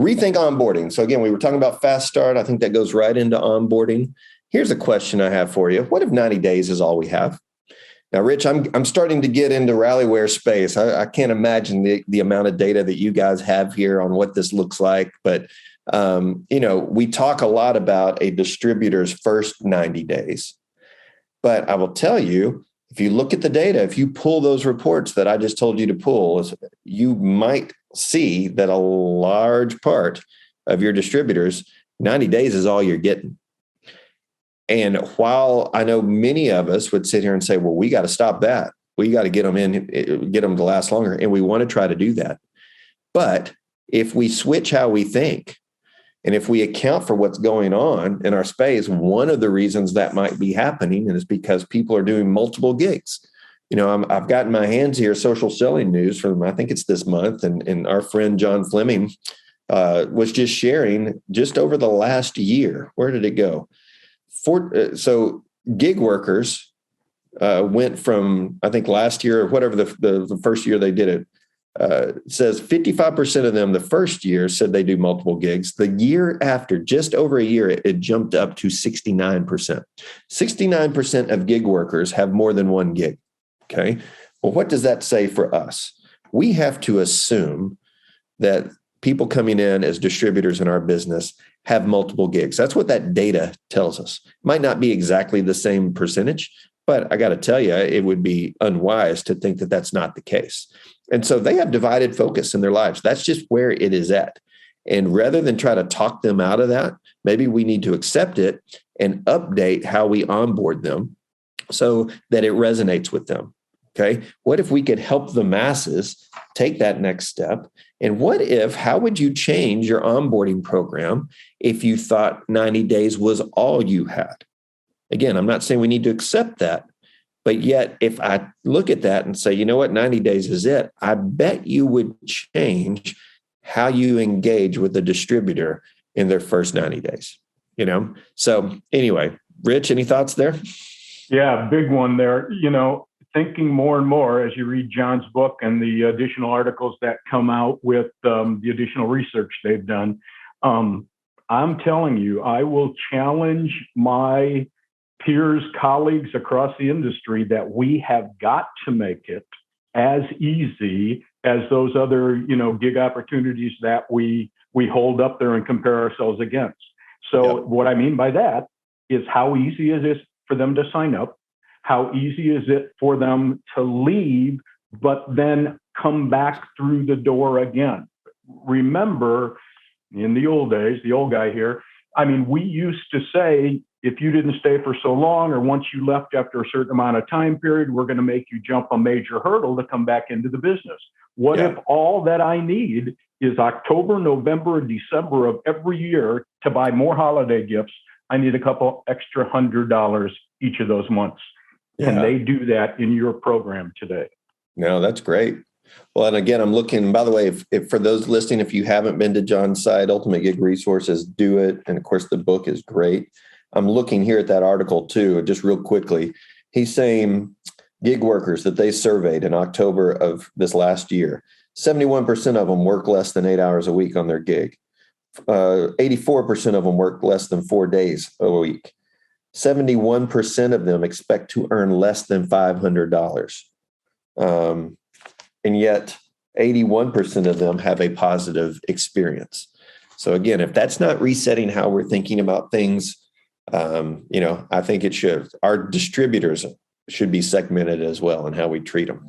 Rethink onboarding. So again, we were talking about fast start. I think that goes right into onboarding. Here's a question I have for you. What if 90 days is all we have? Now, Rich, I'm starting to get into Rallyware space. I can't imagine the amount of data that you guys have here on what this looks like. But, we talk a lot about a distributor's first 90 days. But I will tell you, if you look at the data, if you pull those reports that I just told you to pull, you might see that a large part of your distributors, 90 days is all you're getting. And while I know many of us would sit here and say, well, we got to stop that. We got to get them to last longer. And we want to try to do that. But if we switch how we think, and if we account for what's going on in our space, one of the reasons that might be happening is because people are doing multiple gigs. I've gotten my hands here, social selling news from, I think it's this month. And our friend John Fleming was just sharing just over the last year. Where did it go? So gig workers went from, I think last year or whatever the first year they did it, says 55% of them the first year said they do multiple gigs. The year after, just over a year, it jumped up to 69%. 69% of gig workers have more than one gig. Okay. Well, what does that say for us? We have to assume that people coming in as distributors in our business have multiple gigs. That's what that data tells us. It might not be exactly the same percentage, but I got to tell you, it would be unwise to think that that's not the case. And so they have divided focus in their lives. That's just where it is at. And rather than try to talk them out of that, maybe we need to accept it and update how we onboard them so that it resonates with them. Okay. What if we could help the masses take that next step? And how would you change your onboarding program if you thought 90 days was all you had? Again, I'm not saying we need to accept that, but yet if I look at that and say, you know what, 90 days is it, I bet you would change how you engage with the distributor in their first 90 days, So anyway, Rich, any thoughts there? Yeah, big one there. Thinking more and more as you read John's book and the additional articles that come out with the additional research they've done. I'm telling you, I will challenge my peers, colleagues across the industry that we have got to make it as easy as those other, gig opportunities that we hold up there and compare ourselves against. So What I mean by that is how easy it is for them to sign up. How easy is it for them to leave, but then come back through the door again? Remember, in the old days, the old guy here, we used to say, if you didn't stay for so long, or once you left after a certain amount of time period, we're going to make you jump a major hurdle to come back into the business. What if all that I need is October, November, and December of every year to buy more holiday gifts? I need a couple extra $100 each of those months. Can they do that in your program today? No, that's great. Well, and again, I'm looking, by the way, if for those listening, if you haven't been to John's site, Ultimate Gig Resources, do it. And of course, the book is great. I'm looking here at that article too, just real quickly. He's saying gig workers that they surveyed in October of this last year, 71% of them work less than 8 hours a week on their gig. 84% of them work less than 4 days a week. 71% of them expect to earn less than $500. And yet 81% of them have a positive experience. So again, if that's not resetting how we're thinking about things, I think it should. Our distributors should be segmented as well in how we treat them.